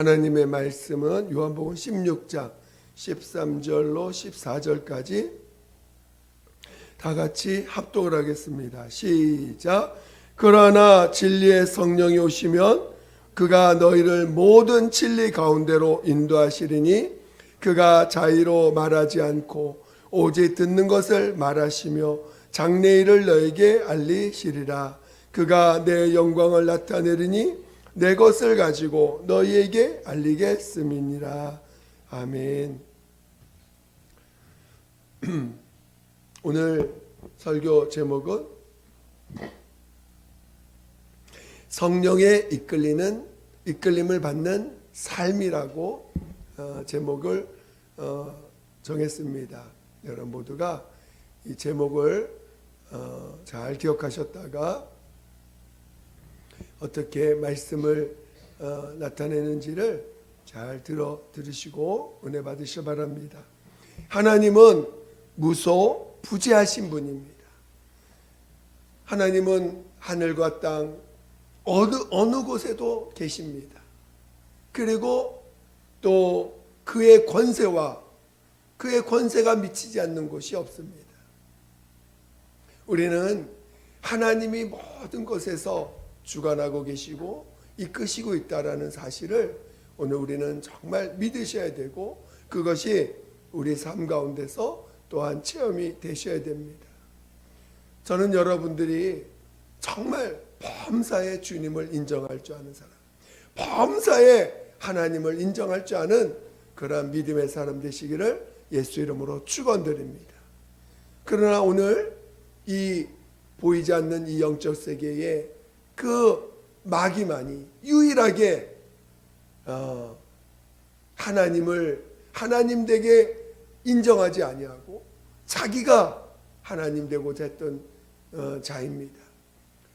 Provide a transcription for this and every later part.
하나님의 말씀은 요한복음 16장 13절로 14절까지 다 같이 합독을 하겠습니다. 시작. 그러나 진리의 성령이 오시면 그가 너희를 모든 진리 가운데로 인도하시리니 그가 자의로 말하지 않고 오직 듣는 것을 말하시며 장래일을 너에게 알리시리라. 그가 내 영광을 나타내리니 내 것을 가지고 너희에게 알리겠음이니라. 아멘. 오늘 설교 제목은 성령에 이끌림을 받는 삶이라고 제목을 정했습니다. 여러분 모두가 이 제목을 잘 기억하셨다가 어떻게 말씀을 나타내는지를 잘 들으시고 은혜 받으시기 바랍니다. 하나님은 무소부재하신 분입니다. 하나님은 하늘과 땅 어느 곳에도 계십니다. 그리고 또 그의 권세가 미치지 않는 곳이 없습니다. 우리는 하나님이 모든 것에서 주관하고 계시고 이끄시고 있다라는 사실을 오늘 우리는 정말 믿으셔야 되고 그것이 우리 삶 가운데서 또한 체험이 되셔야 됩니다. 저는 여러분들이 정말 범사에 주님을 인정할 줄 아는 사람, 범사에 하나님을 인정할 줄 아는 그러한 믿음의 사람 되시기를 예수 이름으로 축원드립니다. 그러나 오늘 이 보이지 않는 이 영적 세계에 그 마귀만이 유일하게 하나님 되게 인정하지 아니하고 자기가 하나님 되고자 했던 자입니다.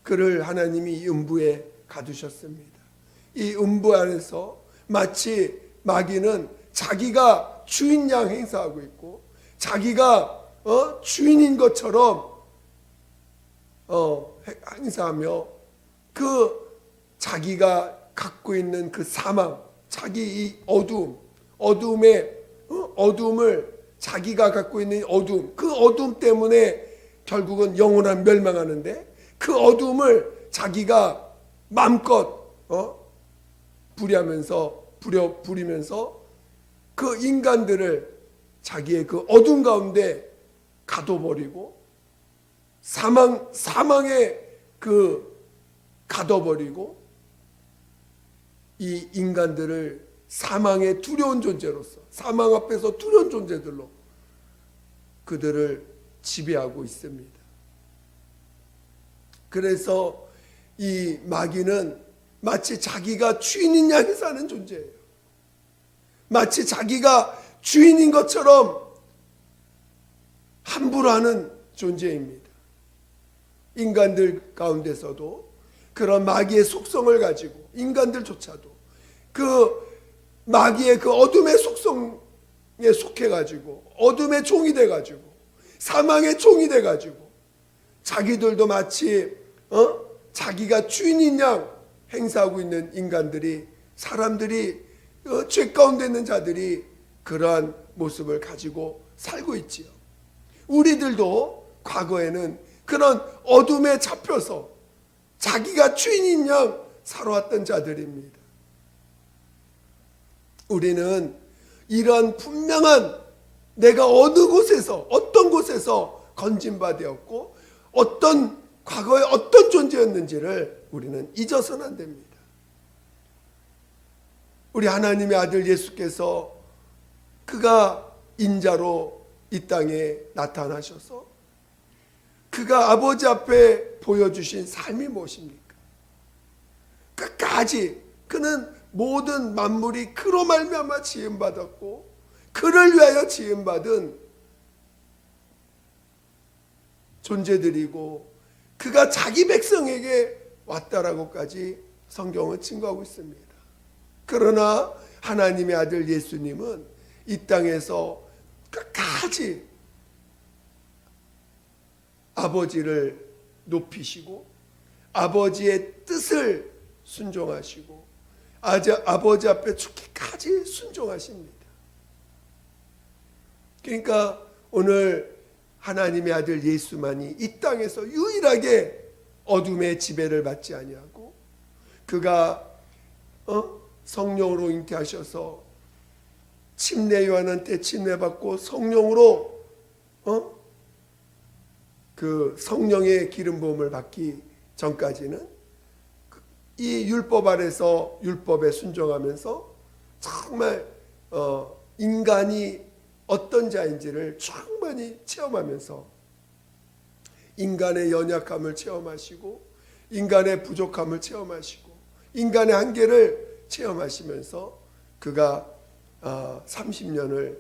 그를 하나님이 이 음부에 가두셨습니다. 이 음부 안에서 마치 마귀는 자기가 주인 양 행사하고 있고 자기가 주인인 것처럼 행사하며 그 자기가 갖고 있는 그 사망, 자기 이 어두움을 자기가 갖고 있는 어두움, 그 어두움 때문에 결국은 영원한 멸망하는데 그 어두움을 자기가 마음껏 부리면서 그 인간들을 자기의 그 어두움 가운데 가둬버리고 사망에 가둬버리고 이 인간들을 사망의 두려운 존재로서 사망 앞에서 두려운 존재들로 그들을 지배하고 있습니다. 그래서 이 마귀는 마치 자기가 주인인 양이 사는 존재예요. 마치 자기가 주인인 것처럼 함부로 하는 존재입니다. 인간들 가운데서도 그런 마귀의 속성을 가지고 인간들조차도 그 마귀의 그 어둠의 속성에 속해가지고 어둠의 종이 돼가지고 사망의 종이 돼가지고 자기들도 마치 자기가 주인인 양 행사하고 있는 사람들이 죄 가운데 있는 자들이 그러한 모습을 가지고 살고 있지요. 우리들도 과거에는 그런 어둠에 잡혀서 자기가 주인인 양 살아왔던 자들입니다. 우리는 이런 분명한 내가 어느 곳에서 어떤 곳에서 건진받았고 과거에 어떤 존재였는지를 우리는 잊어서는 안 됩니다. 우리 하나님의 아들 예수께서 그가 인자로 이 땅에 나타나셔서 그가 아버지 앞에 보여주신 삶이 무엇입니까? 끝까지 그는 모든 만물이 그로 말미암아 지음받았고 그를 위하여 지음받은 존재들이고 그가 자기 백성에게 왔다라고까지 성경은 증거하고 있습니다. 그러나 하나님의 아들 예수님은 이 땅에서 끝까지 아버지를 높이시고 아버지의 뜻을 순종하시고 아버지 앞에 죽기까지 순종하십니다. 그러니까 오늘 하나님의 아들 예수만이 이 땅에서 유일하게 어둠의 지배를 받지 아니하고 그가 성령으로 잉태하셔서 침례 요한한테 침례받고 성령으로 그 성령의 기름 부음을 받기 전까지는 이 율법 아래서 율법에 순종하면서 정말 인간이 어떤 자인지를 충분히 체험하면서 인간의 연약함을 체험하시고 인간의 부족함을 체험하시고 인간의 한계를 체험하시면서 그가 30년을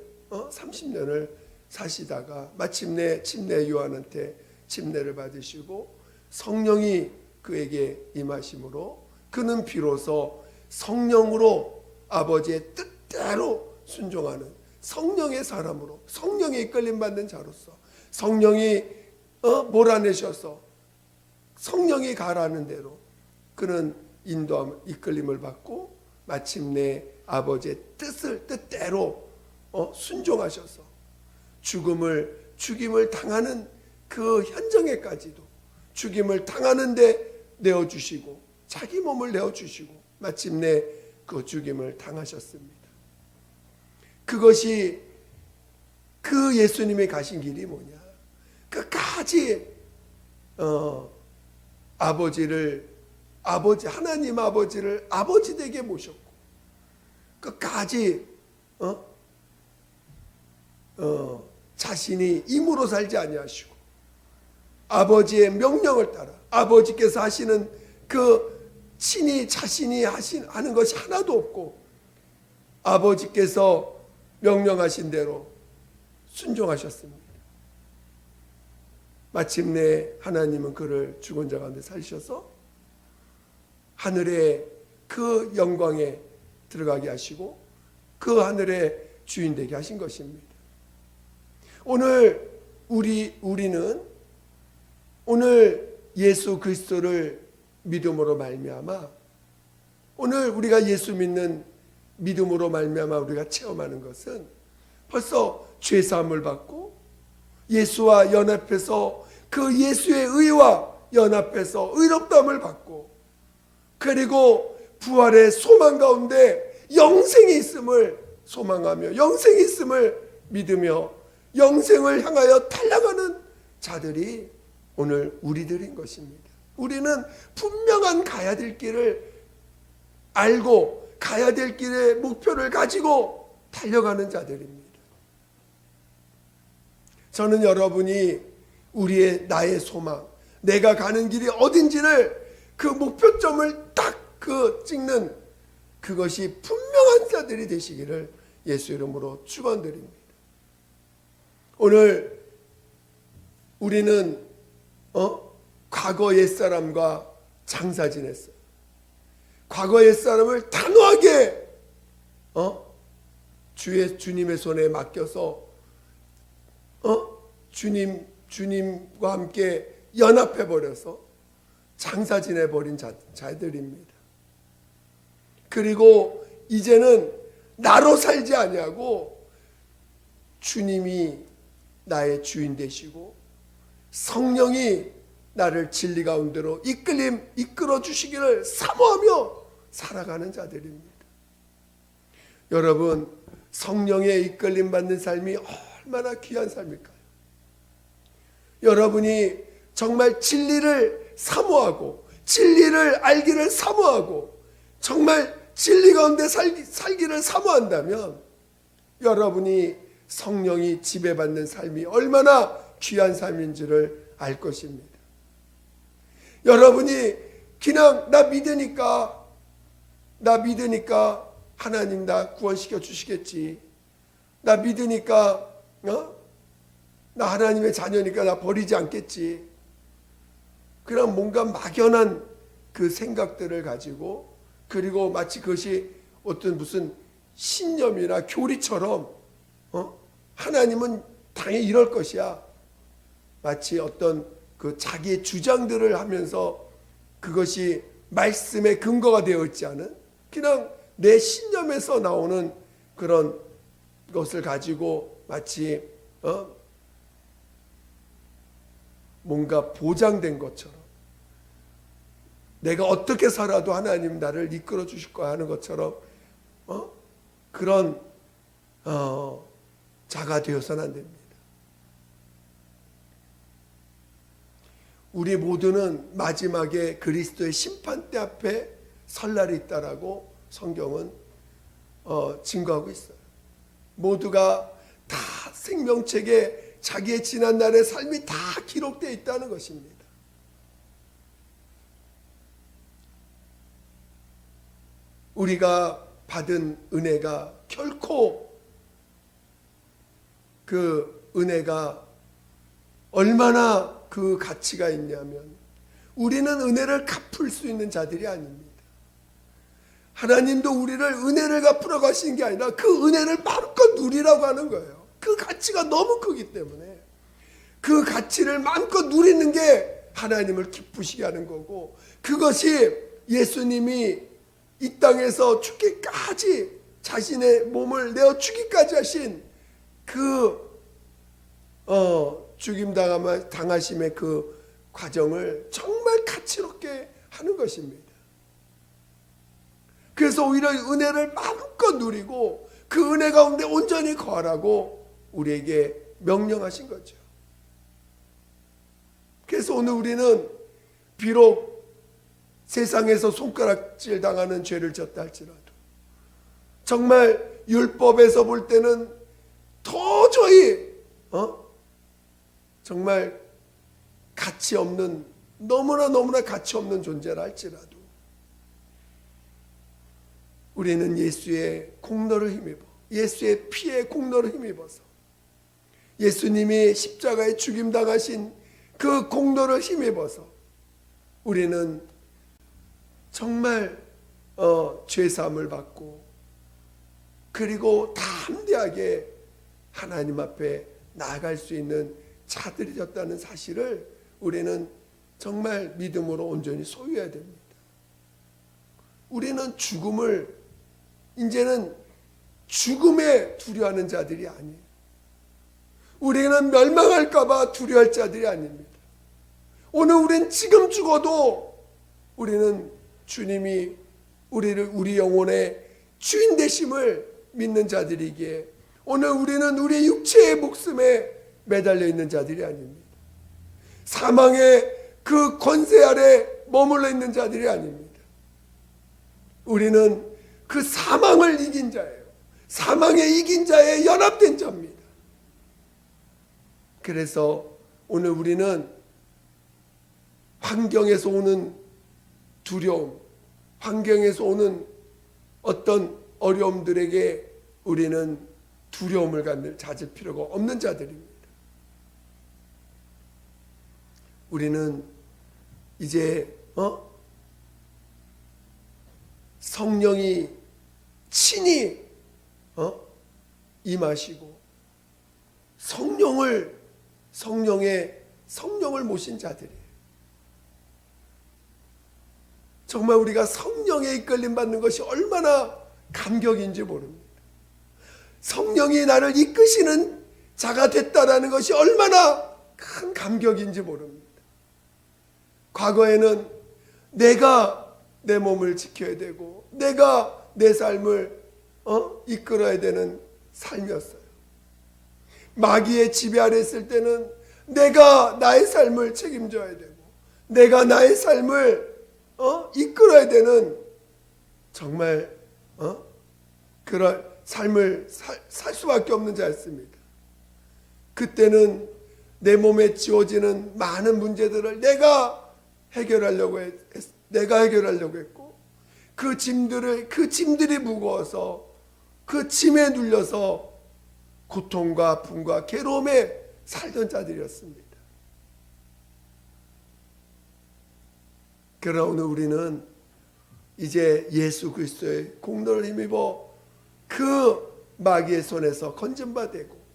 사시다가 마침내 침례 요한한테 침례를 받으시고 성령이 그에게 임하심으로 그는 비로소 성령으로 아버지의 뜻대로 순종하는 성령의 사람으로 성령의 이끌림 받는 자로서 성령이 몰아내셔서 성령이 가라는 대로 그는 인도함 이끌림을 받고 마침내 아버지의 뜻대로 순종하셔서 죽임을 당하는 그 현장에까지도 죽임을 당하는데 내어주시고 자기 몸을 내어주시고 마침내 그 죽임을 당하셨습니다. 그것이 그 예수님이 가신 길이 뭐냐? 끝까지 하나님 아버지를 아버지 댁에 모셨고 끝까지 자신이 임으로 살지 아니하시고 아버지의 명령을 따라 아버지께서 하시는 그 친히 자신이 하는 것이 하나도 없고 아버지께서 명령하신 대로 순종하셨습니다. 마침내 하나님은 그를 죽은 자 가운데 살리셔서 하늘의 그 영광에 들어가게 하시고 그 하늘의 주인 되게 하신 것입니다. 오늘 우리는 오늘 예수 그리스도를 믿음으로 말미암아 오늘 우리가 예수 믿는 믿음으로 말미암아 우리가 체험하는 것은 벌써 죄 사함을 받고 예수와 연합해서 그 예수의 의와 연합해서 의롭다함을 받고 그리고 부활의 소망 가운데 영생이 있음을 소망하며 영생이 있음을 믿으며 영생을 향하여 달려가는 자들이 오늘 우리들인 것입니다. 우리는 분명한 가야 될 길을 알고 가야 될 길의 목표를 가지고 달려가는 자들입니다. 저는 여러분이 나의 소망, 내가 가는 길이 어딘지를 그 목표점을 딱 찍는 그것이 분명한 자들이 되시기를 예수 이름으로 축원드립니다. 오늘 우리는 과거 옛사람과 장사 지냈어요. 과거 옛사람을 단호하게 주님의 손에 맡겨서 주님과 함께 연합해버려서 장사 지내버린 자들입니다. 그리고 이제는 나로 살지 아니하고 주님이 나의 주인 되시고 성령이 나를 진리 가운데로 이끌어 주시기를 사모하며 살아가는 자들입니다. 여러분, 성령의 이끌림 받는 삶이 얼마나 귀한 삶일까요? 여러분이 정말 진리를 사모하고 진리를 알기를 사모하고 정말 진리 가운데 살기를 사모한다면 여러분이 성령이 지배받는 삶이 얼마나 귀한 삶인지를 알 것입니다. 여러분이 그냥 나 믿으니까 하나님 나 구원시켜 주시겠지. 나 믿으니까 나 하나님의 자녀니까 나 버리지 않겠지. 그냥 뭔가 막연한 그 생각들을 가지고 그리고 마치 그것이 어떤 무슨 신념이나 교리처럼 하나님은 당연히 이럴 것이야. 마치 어떤 그 자기의 주장들을 하면서 그것이 말씀의 근거가 되어 있지 않은 그냥 내 신념에서 나오는 그런 것을 가지고 마치 뭔가 보장된 것처럼, 내가 어떻게 살아도 하나님 나를 이끌어 주실 거야 하는 것처럼 그런 자가 되어서는 안 됩니다. 우리 모두는 마지막에 그리스도의 심판대 앞에 설 날이 있다라고 성경은 증거하고 있어요. 모두가 다 생명책에 자기의 지난 날의 삶이 다 기록되어 있다는 것입니다. 우리가 받은 은혜가 결코 그 은혜가 얼마나 그 가치가 있냐면, 우리는 은혜를 갚을 수 있는 자들이 아닙니다. 하나님도 우리를 은혜를 갚으러 가시는 게 아니라 그 은혜를 마음껏 누리라고 하는 거예요. 그 가치가 너무 크기 때문에 그 가치를 마음껏 누리는 게 하나님을 기쁘시게 하는 거고, 그것이 예수님이 이 땅에서 죽기까지 자신의 몸을 내어 주기까지 하신 그 죽임 당하심의 그 과정을 정말 가치롭게 하는 것입니다. 그래서 오히려 은혜를 마음껏 누리고 그 은혜 가운데 온전히 거하라고 우리에게 명령하신 거죠. 그래서 오늘 우리는 비록 세상에서 손가락질 당하는 죄를 졌다 할지라도, 정말 율법에서 볼 때는 도저히 정말 가치 없는, 너무나 가치 없는 존재라 할지라도 우리는 예수의 공로를 힘입어, 예수의 피의 공로를 힘입어서 예수님이 십자가에 죽임당하신 그 공로를 힘입어서 우리는 정말 죄사함을 받고, 그리고 담대하게 하나님 앞에 나아갈 수 있는 자들이 되었다는 사실을 우리는 정말 믿음으로 온전히 소유해야 됩니다. 우리는 죽음을 이제는 죽음에 두려워하는 자들이 아니에요. 우리는 멸망할까 봐 두려워할 자들이 아닙니다. 오늘 우리는 지금 죽어도 우리는 주님이 우리 영혼의 주인 되심을 믿는 자들이기에 오늘 우리는 우리 육체의 목숨에 매달려 있는 자들이 아닙니다. 사망의 그 권세 아래 머물러 있는 자들이 아닙니다. 우리는 그 사망을 이긴 자예요. 사망에 이긴 자에 연합된 자입니다. 그래서 오늘 우리는 환경에서 오는 두려움, 환경에서 오는 어떤 어려움들에게 우리는 두려움을 가질 필요가 없는 자들입니다. 우리는 이제 성령이 친히 임하시고 성령을 모신 자들이에요. 정말 우리가 성령에 이끌림 받는 것이 얼마나 감격인지 모릅니다. 성령이 나를 이끄시는 자가 됐다라는 것이 얼마나 큰 감격인지 모릅니다. 과거에는 내가 내 몸을 지켜야 되고 내가 내 삶을 이끌어야 되는 삶이었어요. 마귀의 지배 아래 있을 때는 내가 나의 삶을 책임져야 되고 내가 나의 삶을 이끌어야 되는 정말 그런 삶을 살 수밖에 없는 자였습니다. 그때는 내 몸에 지어지는 많은 문제들을 내가 해결하려고 했고 그 짐들이 무거워서 그 짐에 눌려서 고통과 아픔과 괴로움에 살던 자들이었습니다. 그러나 오늘 우리는 이제 예수 그리스도의 공로를 힘입어 그 마귀의 손에서 건진받고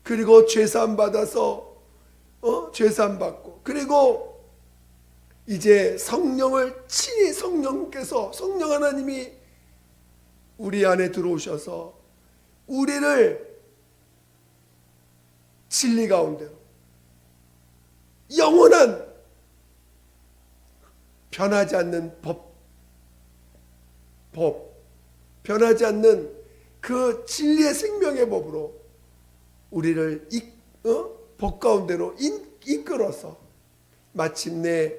그리고 죄사함 받아서 죄사함 받고 그리고 이제 성령을 친히 성령 하나님이 우리 안에 들어오셔서 우리를 진리 가운데로 영원한 변하지 않는 변하지 않는 그 진리의 생명의 법으로 우리를 법 가운데로 이끌어서 마침내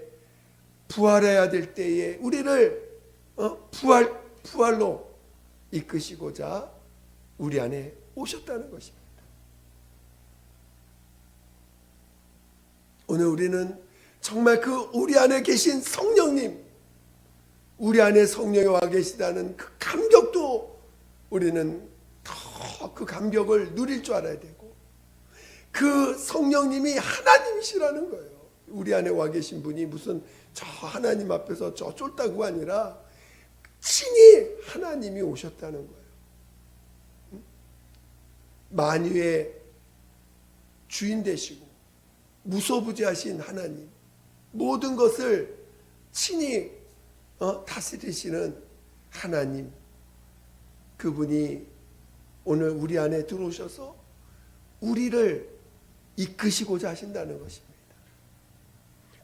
부활해야 될 때에 우리를 부활로 이끄시고자 우리 안에 오셨다는 것입니다. 오늘 우리는 정말 그 우리 안에 계신 성령님, 우리 안에 성령이 와 계시다는 그 감격도 우리는 더 그 감격을 누릴 줄 알아야 되고, 그 성령님이 하나님이시라는 거예요. 우리 안에 와 계신 분이 무슨 저 하나님 앞에서 저 쫄다구가 아니라 친히 하나님이 오셨다는 거예요. 만유의 주인 되시고 무소부지하신 하나님, 모든 것을 친히 다스리시는 하나님, 그분이 오늘 우리 안에 들어오셔서 우리를 이끄시고자 하신다는 것입니다.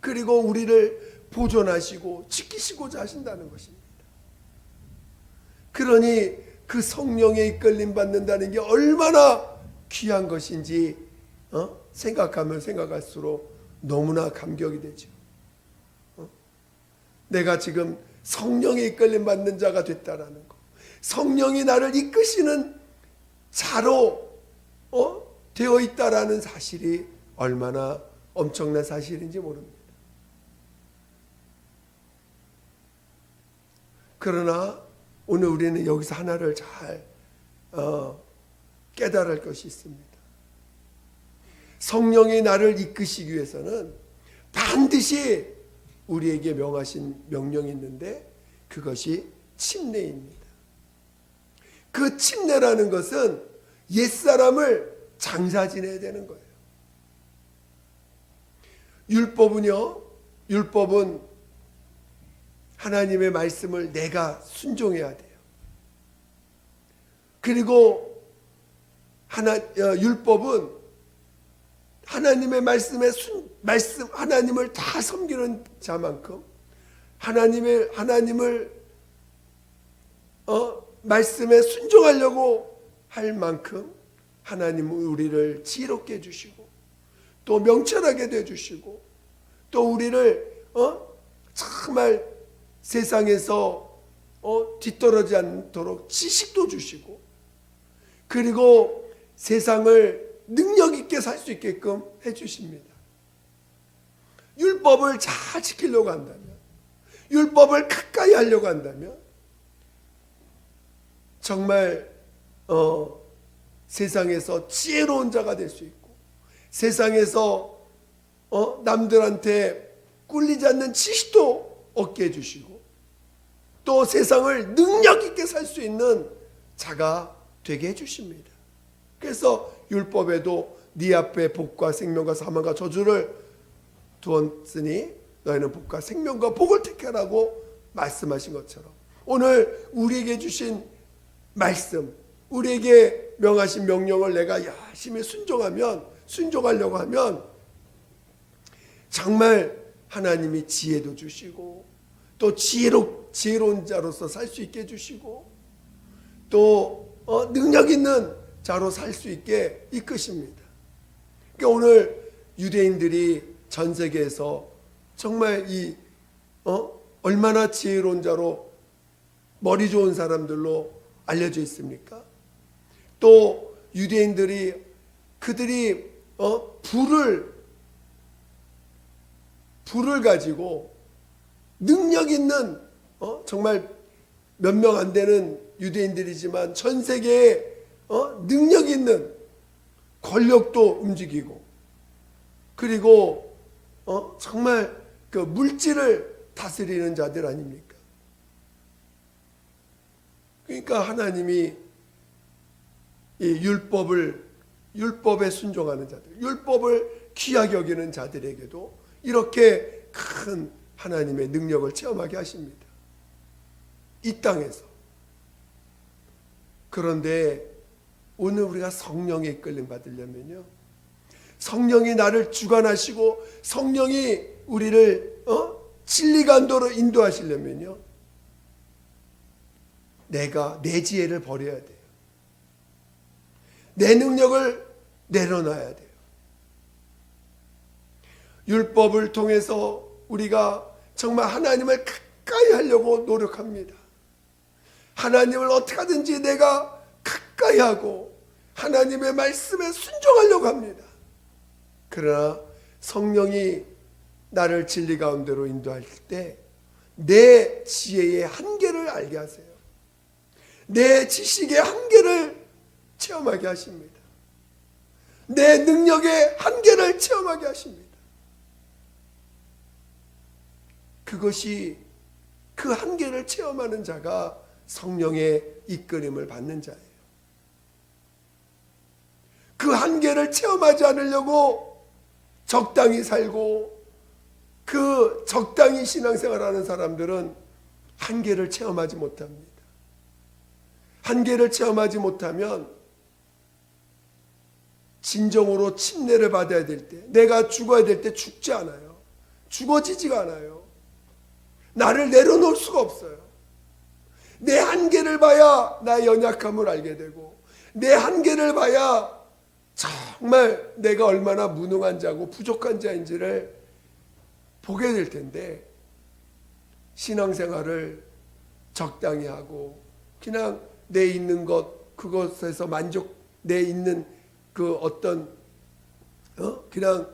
그리고 우리를 보존하시고 지키시고자 하신다는 것입니다. 그러니 그 성령에 이끌림 받는다는 게 얼마나 귀한 것인지 생각하면 생각할수록 너무나 감격이 되죠. 내가 지금 성령에 이끌림 받는 자가 됐다라는 거, 성령이 나를 이끄시는 자로 되어 있다라는 사실이 얼마나 엄청난 사실인지 모릅니다. 그러나 오늘 우리는 여기서 하나를 잘 깨달을 것이 있습니다. 성령이 나를 이끄시기 위해서는 반드시 우리에게 명하신 명령이 있는데, 그것이 침례입니다. 그 침례라는 것은 옛사람을 장사 지내야 되는 거예요. 율법은 하나님의 말씀을 내가 순종해야 돼요. 그리고 율법은 하나님의 하나님을 다 섬기는 자만큼, 하나님을 말씀에 순종하려고 할 만큼 하나님은 우리를 지혜롭게 해주시고, 또 명철하게 해주시고, 또 우리를 정말 세상에서 뒤떨어지지 않도록 지식도 주시고, 그리고 세상을 능력 있게 살 수 있게끔 해주십니다. 율법을 잘 지키려고 한다면, 율법을 가까이 하려고 한다면 정말 세상에서 지혜로운 자가 될 수 있고, 세상에서 남들한테 꿀리지 않는 지식도 얻게 해주시고, 또 세상을 능력 있게 살 수 있는 자가 되게 해주십니다. 그래서 율법에도 네 앞에 복과 생명과 사망과 저주를 두었으니 너희는 복과 생명과 복을 택하라고 말씀하신 것처럼, 오늘 우리에게 주신 말씀, 우리에게 명하신 명령을 내가 열심히 순종하려고 하면 정말 하나님이 지혜도 주시고, 또 지혜로운 자로서 살 수 있게 해주시고, 또 능력 있는 자로 살 수 있게 이끄십니다. 그러니까 오늘 유대인들이 전 세계에서 정말 얼마나 지혜로운 자로, 머리 좋은 사람들로 알려져 있습니까? 또 유대인들이 그들이 불을 가지고 능력 있는 정말 몇 명 안 되는 유대인들이지만 전 세계에 능력 있는 권력도 움직이고, 그리고 정말 그 물질을 다스리는 자들 아닙니까? 그러니까 하나님이 이 율법에 순종하는 자들, 율법을 귀하게 여기는 자들에게도 이렇게 큰 하나님의 능력을 체험하게 하십니다. 이 땅에서. 그런데 오늘 우리가 성령의 이끌림 받으려면요, 성령이 나를 주관하시고 성령이 우리를 진리간도로 인도하시려면요, 내가 내 지혜를 버려야 돼요. 내 능력을 내려놔야 돼요. 율법을 통해서 우리가 정말 하나님을 가까이 하려고 노력합니다. 하나님을 어떻게 하든지 내가 가까이 하고 하나님의 말씀에 순종하려고 합니다. 그러나 성령이 나를 진리 가운데로 인도할 때 내 지혜의 한계를 알게 하세요. 내 지식의 한계를 체험하게 하십니다. 내 능력의 한계를 체험하게 하십니다. 그것이 그 한계를 체험하는 자가 성령의 이끌림을 받는 자예요. 그 한계를 체험하지 않으려고 적당히 살고 그 적당히 신앙생활하는 사람들은 한계를 체험하지 못합니다. 한계를 체험하지 못하면 진정으로 침례를 받아야 될 때, 내가 죽어야 될 때 죽지 않아요. 죽어지지가 않아요. 나를 내려놓을 수가 없어요. 내 한계를 봐야 나의 연약함을 알게 되고, 내 한계를 봐야 정말 내가 얼마나 무능한 자고 부족한 자인지를 보게 될 텐데, 신앙생활을 적당히 하고 그냥 내 있는 것, 그것에서 만족, 내 있는 그 어떤 그냥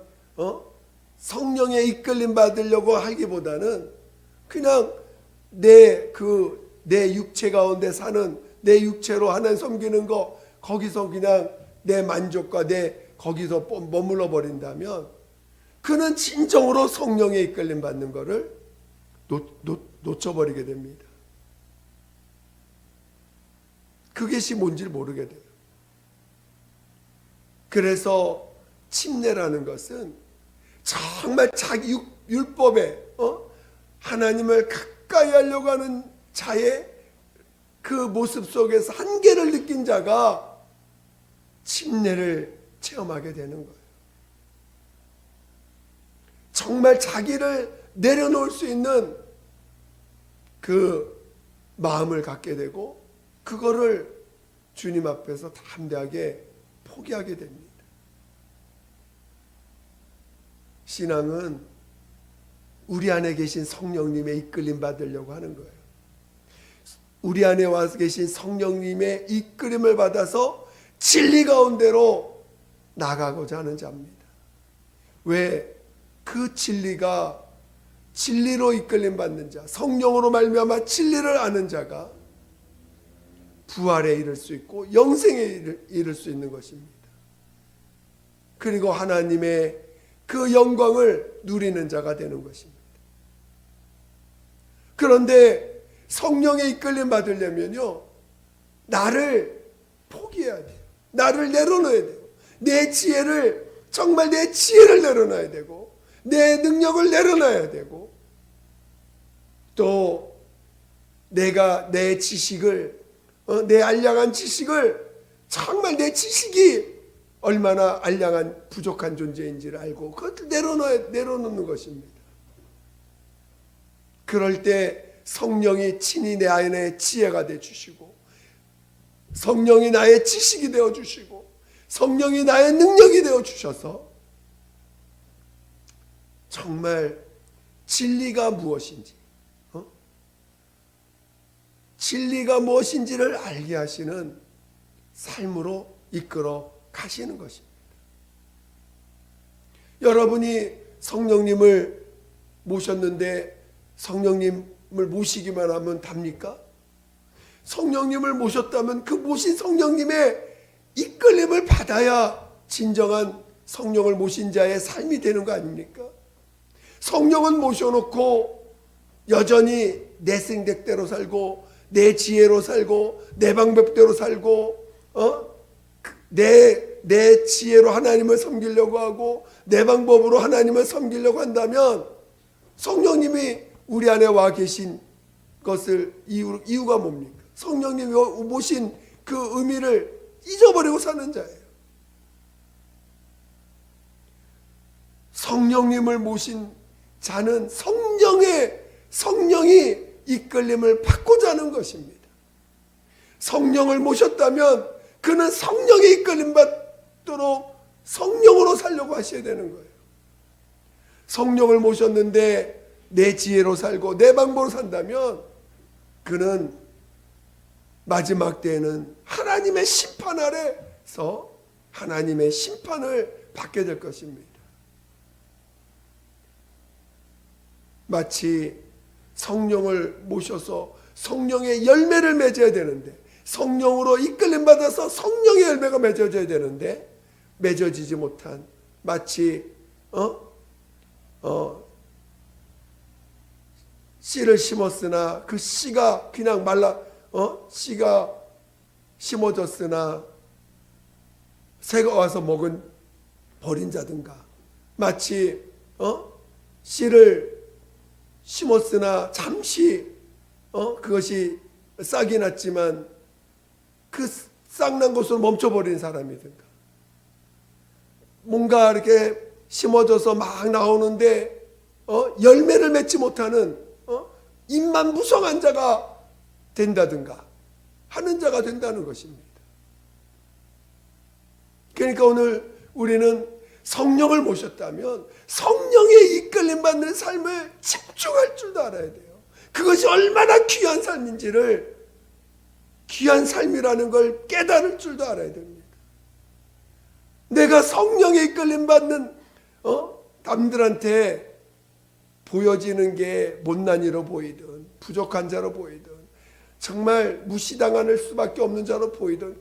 성령의 이끌림 받으려고 하기보다는 그냥 내 육체 가운데 사는, 내 육체로 하나님 섬기는 거, 거기서 그냥 내 만족과 내 거기서 머물러 버린다면 그는 진정으로 성령의 이끌림 받는 거를 놓쳐버리게 됩니다. 그것이 뭔지를 모르게 돼요. 그래서 침례라는 것은 정말 자기 율법에 하나님을 가까이 하려고 하는 자의 그 모습 속에서 한계를 느낀 자가 침례를 체험하게 되는 거예요. 정말 자기를 내려놓을 수 있는 그 마음을 갖게 되고 그거를 주님 앞에서 담대하게 포기하게 됩니다. 신앙은 우리 안에 계신 성령님의 이끌림 받으려고 하는 거예요. 우리 안에 와서 계신 성령님의 이끌림을 받아서 진리 가운데로 나가고자 하는 자입니다. 왜? 그 진리가 진리로 이끌림 받는 자, 성령으로 말미암아 진리를 아는 자가 부활에 이를 수 있고 영생에 이를 수 있는 것입니다. 그리고 하나님의 그 영광을 누리는 자가 되는 것입니다. 그런데 성령의 이끌림 받으려면요, 나를 포기해야 돼요. 나를 내려놓아야 돼요. 내 지혜를, 정말 내 지혜를 내려놔야 되고, 내 능력을 내려놔야 되고, 또 내가 내 지식을, 내 알량한 지식을, 정말 내 지식이 얼마나 알량한 부족한 존재인지를 알고 그것을 내려놓는 것입니다. 그럴 때 성령이 친히 내 안에 지혜가 되어주시고, 성령이 나의 지식이 되어주시고, 성령이 나의 능력이 되어주셔서 정말 진리가 무엇인지, 진리가 무엇인지를 알게 하시는 삶으로 이끌어 가시는 것입니다. 여러분이 성령님을 모셨는데 성령님을 모시기만 하면 답니까? 성령님을 모셨다면 그 모신 성령님의 이끌림을 받아야 진정한 성령을 모신 자의 삶이 되는 거 아닙니까? 성령은 모셔놓고 여전히 내 생각대로 살고 내 지혜로 살고 내 방법대로 살고 내 지혜로 하나님을 섬기려고 하고 내 방법으로 하나님을 섬기려고 한다면 성령님이 우리 안에 와 계신 것을 이유가 뭡니까? 성령님이 모신 그 의미를 잊어버리고 사는 자예요. 성령님을 모신 자는 성령이 이끌림을 받고자 하는 것입니다. 성령을 모셨다면 그는 성령의 이끌림 받도록 성령으로 살려고 하셔야 되는 거예요. 성령을 모셨는데 내 지혜로 살고 내 방법으로 산다면 그는 마지막 때에는 하나님의 심판 아래서 하나님의 심판을 받게 될 것입니다. 마치 성령을 모셔서 성령의 열매를 맺어야 되는데, 성령으로 이끌림 받아서 성령의 열매가 맺어져야 되는데 맺어지지 못한, 마치 씨를 심었으나 그 씨가 그냥 씨가 심어졌으나 새가 와서 먹은 버린 자든가, 마치 씨를 심었으나 잠시 그것이 싹이 났지만 그 싹난 곳으로 멈춰버린 사람이든가, 뭔가 이렇게 심어져서 막 나오는데 열매를 맺지 못하는 입만 무성한 자가 된다든가 하는 자가 된다는 것입니다. 그러니까 오늘 우리는 성령을 모셨다면 성령의 이끌림 받는 삶을 집중할 줄도 알아야 돼요. 그것이 얼마나 귀한 삶인지를, 귀한 삶이라는 걸 깨달을 줄도 알아야 됩니다. 내가 성령의 이끌림 받는 남들한테 보여지는 게 못난 이로 보이든 부족한 자로 보이든 정말 무시당할 수밖에 없는 자로 보이든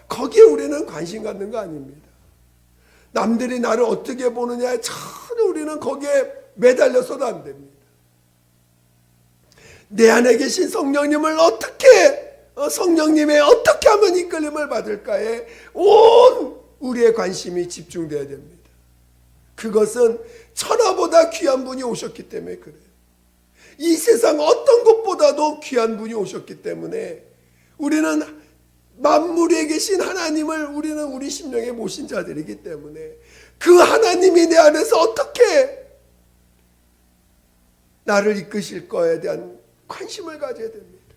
거기에 우리는 관심 갖는 거 아닙니다. 남들이 나를 어떻게 보느냐에 전혀 우리는 거기에 매달려서도 안 됩니다. 내 안에 계신 성령님을 성령님의 어떻게 하면 이끌림을 받을까에 온 우리의 관심이 집중되어야 됩니다. 그것은 천하보다 귀한 분이 오셨기 때문에 그래요. 이 세상 어떤 것보다도 귀한 분이 오셨기 때문에 우리는 만물에 계신 하나님을 우리는 우리 심령에 모신 자들이기 때문에 그 하나님이 내 안에서 어떻게 나를 이끄실 거에 대한 관심을 가져야 됩니다.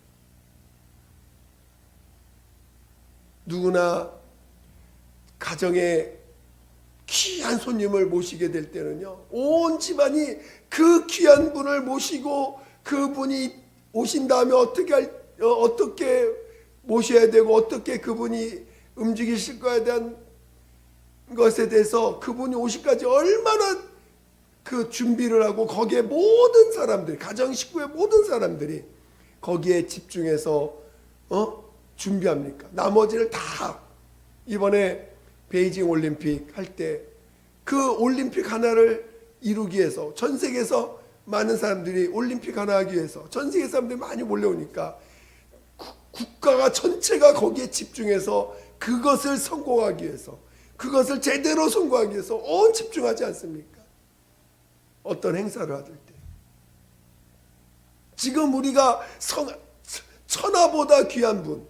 누구나 가정에 귀한 손님을 모시게 될 때는요, 온 집안이 그 귀한 분을 모시고 그분이 오신 다음에 어떻게 모셔야 되고 어떻게 그분이 움직이실 거에 대한 것에 대해서, 그분이 오실까지 얼마나 그 준비를 하고 거기에 모든 사람들이, 가정 식구의 모든 사람들이 거기에 집중해서 준비합니까? 나머지를 다 이번에 베이징 올림픽 할 때 그 올림픽 하나를 이루기 위해서 전 세계에서 많은 사람들이 올림픽 하나 하기 위해서 전 세계 사람들이 많이 몰려오니까 국가가 전체가 거기에 집중해서 그것을 성공하기 위해서, 그것을 제대로 성공하기 위해서 온 집중하지 않습니까? 어떤 행사를 하들 때. 지금 우리가 천하보다 귀한 분,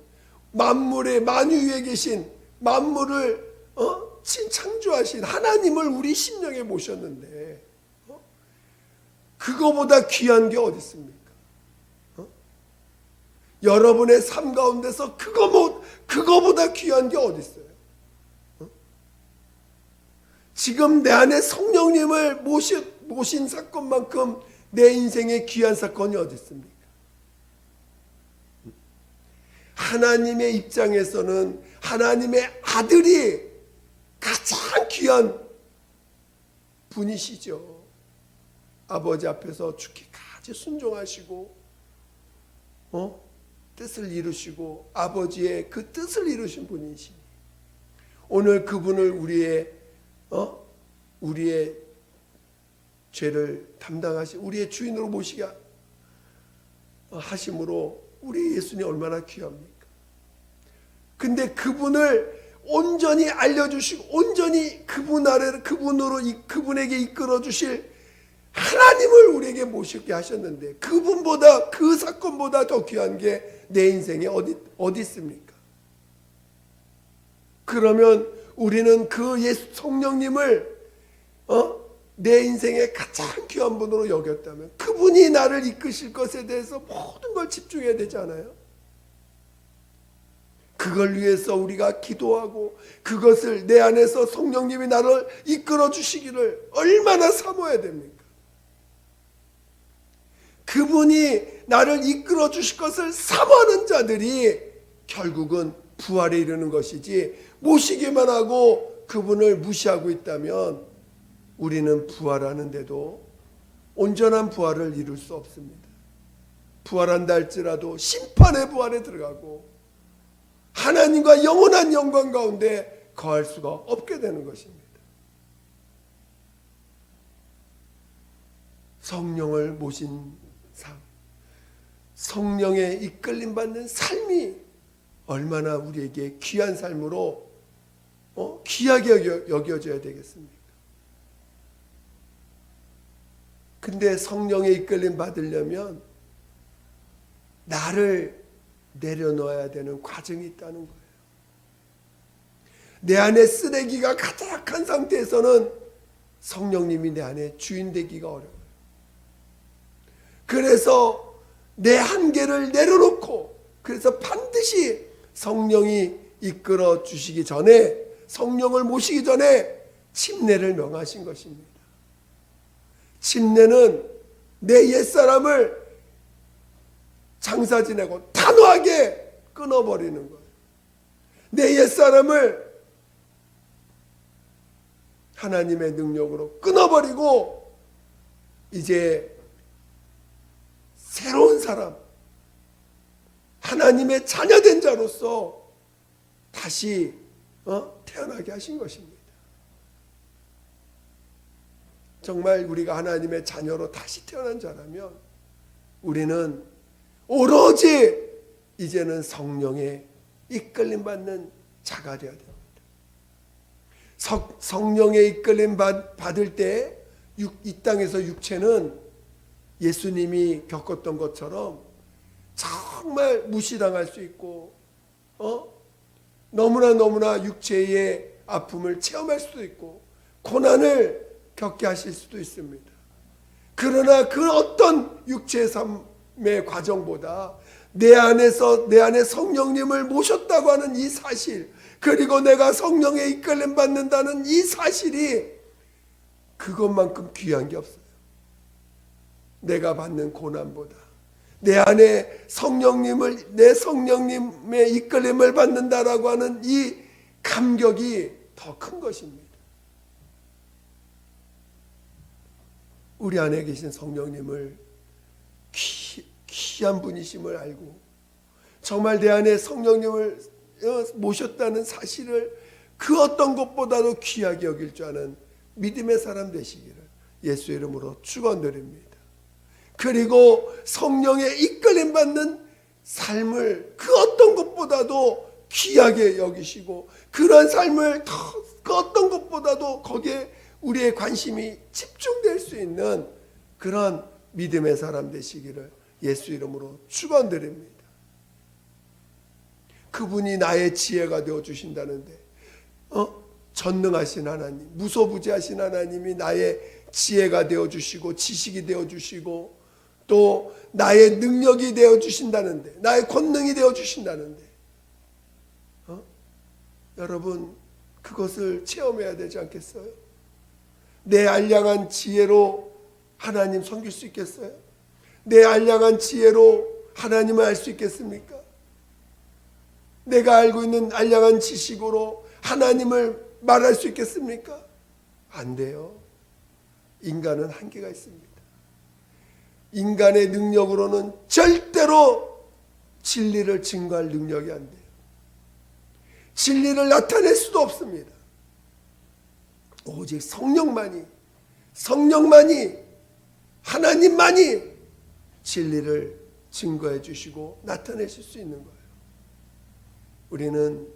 만물의 만유 위에 계신, 만물을 창조하신 하나님을 우리 심령에 모셨는데 그거보다 귀한 게 어디 있습니까? 여러분의 삶 가운데서 그거보다 귀한 게 어디 있어요? 지금 내 안에 성령님을 모신 사건만큼 내 인생에 귀한 사건이 어디 있습니까? 하나님의 입장에서는 하나님의 아들이 가장 귀한 분이시죠. 아버지 앞에서 죽기까지 순종하시고 뜻을 이루시고 아버지의 그 뜻을 이루신 분이시니 오늘 그분을 우리의 죄를 담당하시, 우리의 주인으로 모시게 하심으로 우리 예수님이 얼마나 귀합니까? 근데 그분을 온전히 알려주시고 온전히 그분 아래 그분으로 그분에게 이끌어 주실 하나님을 우리에게 모시게 하셨는데 그분보다, 그 사건보다 더 귀한 게 내 인생에 어디 있습니까? 그러면 우리는 그 예수 성령님을 내 인생의 가장 귀한 분으로 여겼다면 그분이 나를 이끄실 것에 대해서 모든 걸 집중해야 되지 않아요? 그걸 위해서 우리가 기도하고 그것을 내 안에서 성령님이 나를 이끌어 주시기를 얼마나 사모해야 됩니까? 그분이 나를 이끌어 주실 것을 사모하는 자들이 결국은 부활에 이르는 것이지, 모시기만 하고 그분을 무시하고 있다면 우리는 부활하는데도 온전한 부활을 이룰 수 없습니다. 부활한다 할지라도 심판의 부활에 들어가고 하나님과 영원한 영광 가운데 거할 수가 없게 되는 것입니다. 성령을 모신 삶, 성령의 이끌림 받는 삶이 얼마나 우리에게 귀한 삶으로 귀하게 여겨져야 되겠습니까? 근데 성령의 이끌림 받으려면 나를 내려놓아야 되는 과정이 있다는 거예요. 내 안에 쓰레기가 가득한 상태에서는 성령님이 내 안에 주인 되기가 어려워요. 그래서 내 한계를 내려놓고, 그래서 반드시 성령이 이끌어 주시기 전에, 성령을 모시기 전에 침례를 명하신 것입니다. 침례는 내 옛사람을 장사 지내고 단호하게 끊어버리는 거예요. 내 옛사람을 하나님의 능력으로 끊어버리고 이제 새로운 사람, 하나님의 자녀된 자로서 다시 태어나게 하신 것입니다. 정말 우리가 하나님의 자녀로 다시 태어난 자라면 우리는 오로지 이제는 성령의 이끌림 받는 자가 되어야 됩니다. 성령의 이끌림 받을 때 이 땅에서 육체는 예수님이 겪었던 것처럼 정말 무시당할 수 있고 너무나 육체의 아픔을 체험할 수도 있고 고난을 겪게 하실 수도 있습니다. 그러나 그 어떤 육체의 삶의 과정보다 내 안에 성령님을 모셨다고 하는 이 사실, 그리고 내가 성령의 이끌림 받는다는 이 사실이 그것만큼 귀한 게 없어요. 내가 받는 고난보다 내 안에 내 성령님의 이끌림을 받는다라고 하는 이 감격이 더 큰 것입니다. 우리 안에 계신 성령님을 귀한 분이심을 알고 정말 내 안에 성령님을 모셨다는 사실을 그 어떤 것보다도 귀하게 여길 줄 아는 믿음의 사람 되시기를 예수 이름으로 축원드립니다. 그리고 성령의 이끌림 받는 삶을 그 어떤 것보다도 귀하게 여기시고 그런 삶을 그 어떤 것보다도 거기에 우리의 관심이 집중될 수 있는 그런 믿음의 사람 되시기를 예수 이름으로 축원드립니다. 그분이 나의 지혜가 되어 주신다는데 전능하신 하나님, 무소부지하신 하나님이 나의 지혜가 되어 주시고 지식이 되어 주시고 또 나의 능력이 되어 주신다는데, 나의 권능이 되어 주신다는데 여러분 그것을 체험해야 되지 않겠어요? 내 알량한 지혜로 하나님 섬길 수 있겠어요? 내 알량한 지혜로 하나님을 알 수 있겠습니까? 내가 알고 있는 알량한 지식으로 하나님을 말할 수 있겠습니까? 안 돼요. 인간은 한계가 있습니다. 인간의 능력으로는 절대로 진리를 증거할 능력이 안 돼요. 진리를 나타낼 수도 없습니다. 오직 성령만이 하나님만이 진리를 증거해 주시고 나타내실 수 있는 거예요. 우리는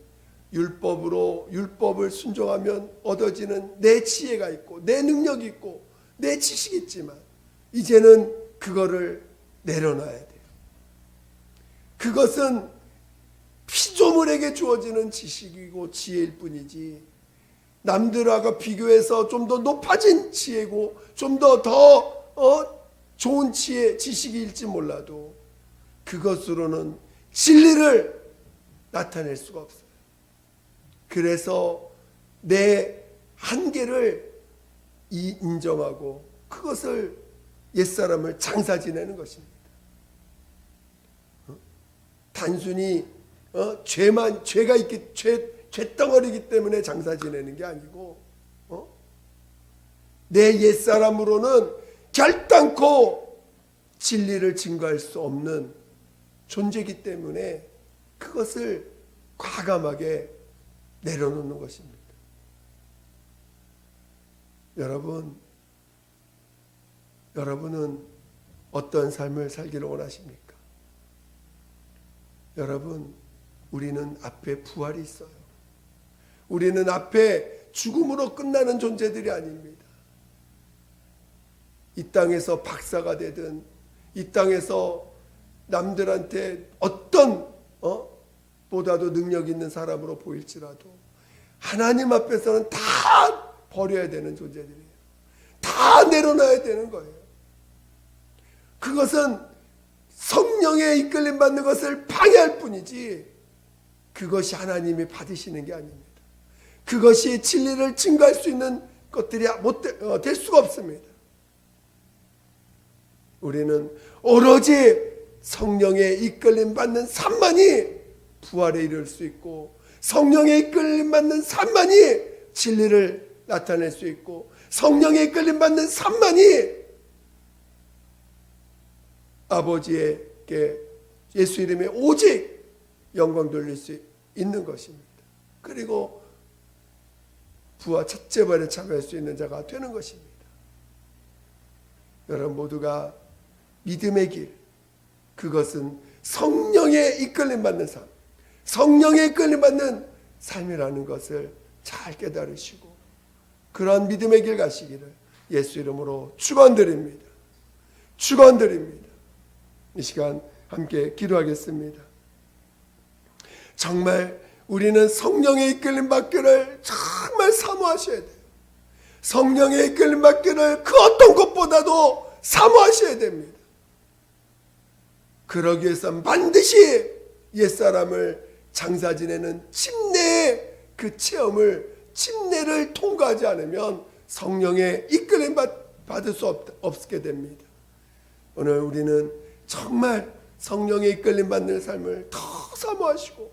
율법을 순종하면 얻어지는 내 지혜가 있고 내 능력이 있고 내 지식이 있지만 이제는 그거를 내려놔야 돼요. 그것은 피조물에게 주어지는 지식이고 지혜일 뿐이지 남들하고 비교해서 좀 더 높아진 지혜고 좀 더 좋은 지혜, 지식일지 몰라도 그것으로는 진리를 나타낼 수가 없어요. 그래서 내 한계를 인정하고 그것을 옛사람을 장사 지내는 것입니다. 단순히 죄가 있기 죄덩어리이기 때문에 장사 지내는 게 아니고 내 옛사람으로는 결단코 진리를 증거할 수 없는 존재이기 때문에 그것을 과감하게 내려놓는 것입니다. 여러분은 어떤 삶을 살기를 원하십니까? 여러분, 우리는 앞에 부활이 있어요. 우리는 앞에 죽음으로 끝나는 존재들이 아닙니다. 이 땅에서 박사가 되든 이 땅에서 남들한테 어떤 보다도 능력 있는 사람으로 보일지라도 하나님 앞에서는 다 버려야 되는 존재들이에요. 다 내려놔야 되는 거예요. 그것은 성령의 이끌림 받는 것을 방해할 뿐이지 그것이 하나님이 받으시는 게 아닙니다. 그것이 진리를 증거할 수 있는 것들이 될 수가 없습니다. 우리는 오로지 성령의 이끌림 받는 삶만이 부활에 이를 수 있고 성령의 이끌림 받는 삶만이 진리를 나타낼 수 있고 성령의 이끌림 받는 삶만이 아버지에게 예수 이름에 오직 영광 돌릴 수 있는 것입니다. 그리고 부활 첫째 부활에 참여할 수 있는 자가 되는 것입니다. 여러분 모두가 믿음의 길, 그것은 성령의 이끌림 받는 삶, 성령의 이끌림 받는 삶이라는 것을 잘 깨달으시고 그러한 믿음의 길 가시기를 예수 이름으로 축원드립니다. 축원드립니다. 이 시간 함께 기도하겠습니다. 정말 우리는 성령의 이끌림 받기를 정말 사모하셔야 돼요. 성령의 이끌림 받기를 그 어떤 것보다도 사모하셔야 됩니다. 그러기 위해서 반드시 옛사람을 장사 지내는 침례의 그 침례를 통과하지 않으면 성령의 이끌림 받을 수 없게 됩니다. 오늘 우리는 정말 성령의 이끌림 받는 삶을 더 사모하시고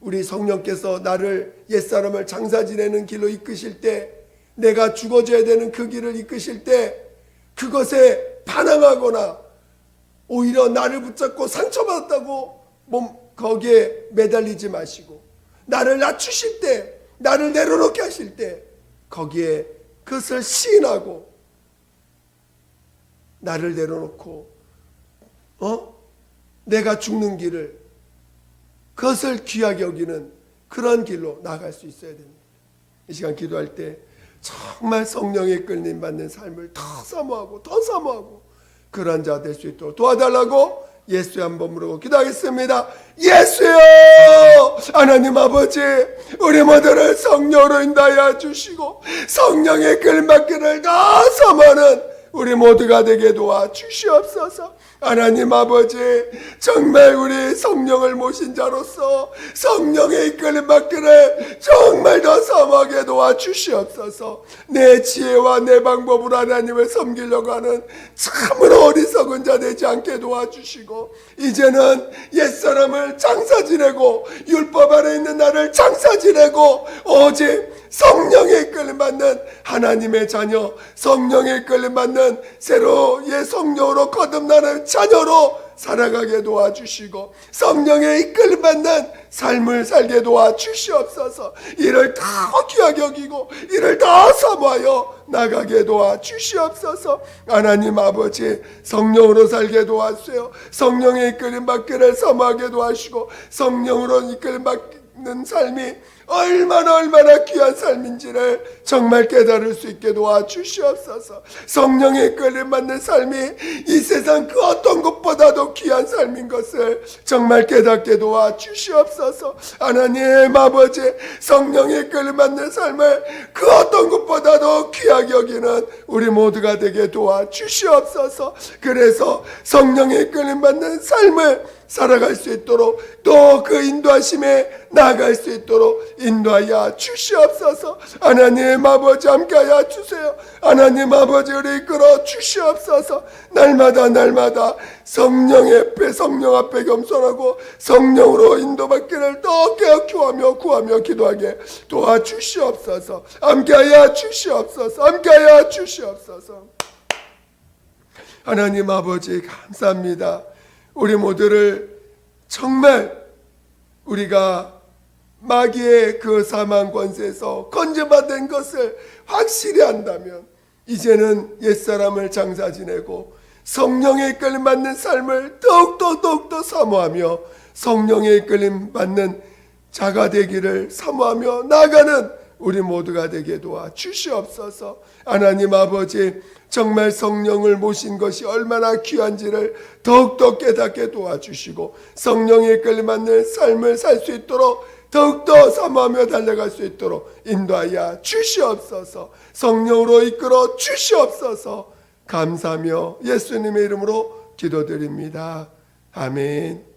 우리 성령께서 나를 옛사람을 장사 지내는 길로 이끄실 때 내가 죽어져야 되는 그 길을 이끄실 때 그것에 반항하거나 오히려 나를 붙잡고 상처받았다고 거기에 매달리지 마시고 나를 낮추실 때 나를 내려놓게 하실 때 거기에 그것을 시인하고 나를 내려놓고 내가 죽는 길을 그것을 귀하게 여기는 그런 길로 나아갈 수 있어야 됩니다. 이 시간 기도할 때 정말 성령의 끌림 받는 삶을 더 사모하고 그런 자 될 수 있도록 도와달라고 예수의 한 번 부르고 기도하겠습니다. 예수여, 하나님 아버지, 우리 모두를 성령으로 인도하여 주시고 성령의 끌림 받기를 더 사모하는 우리 모두가 되게 도와주시옵소서. 하나님 아버지, 정말 우리 성령을 모신 자로서 성령의 이끌림 받기를 정말 더 사모하게 도와주시옵소서. 내 지혜와 내 방법으로 하나님을 섬기려고 하는 참으로 어리석은 자 되지 않게 도와주시고 이제는 옛사람을 장사 지내고 율법 아래 있는 나를 장사 지내고 오직 성령의 이끌림 받는 하나님의 자녀, 성령의 이끌림 받는 새로의 성령으로 거듭나는 자녀로 살아가게 도와주시고 성령의 이끌림 받는 삶을 살게 도와주시옵소서. 이를 더 귀하게 여기고 이를 더 사모하여 나가게 도와주시옵소서. 하나님 아버지, 성령으로 살게 도와주세요. 성령의 이끌림 받기를 사모하게 도와주시고 성령으로 이끌림 받기 있는 삶이 얼마나 귀한 삶인지를 정말 깨달을 수 있게 도와주시옵소서. 성령의 이끌림 받는 삶이 이 세상 그 어떤 것보다도 귀한 삶인 것을 정말 깨닫게 도와주시옵소서. 하나님 아버지, 성령의 이끌림 받는 삶을 그 어떤 것보다도 귀하게 여기는 우리 모두가 되게 도와주시옵소서. 그래서 성령의 이끌림 받는 삶을 살아갈 수 있도록, 또 그 인도하심에 나아갈 수 있도록 인도하여 주시옵소서. 하나님 아버지, 함께하여 주세요. 하나님 아버지, 우리 이끌어 주시옵소서. 날마다 성령 앞에 겸손하고 성령으로 인도받기를 더 깨닫기하며 구하며 기도하게 도와주시옵소서. 함께하여 주시옵소서. 함께하여 주시옵소서. 하나님 아버지, 감사합니다. 우리 모두를 정말 우리가 마귀의 그 사망 권세에서 건져받은 것을 확실히 안다면 이제는 옛사람을 장사 지내고 성령의 이끌림 받는 삶을 더욱더 사모하며 성령의 이끌림 받는 자가 되기를 사모하며 나아가는 우리 모두가 되게 도와주시옵소서. 하나님 아버지, 정말 성령을 모신 것이 얼마나 귀한지를 더욱더 깨닫게 도와주시고 성령의 이끌림 받는 삶을 살 수 있도록 더욱더 사모하며 달려갈 수 있도록 인도하여 주시옵소서. 성령으로 이끌어 주시옵소서. 감사하며 예수님의 이름으로 기도드립니다. 아멘.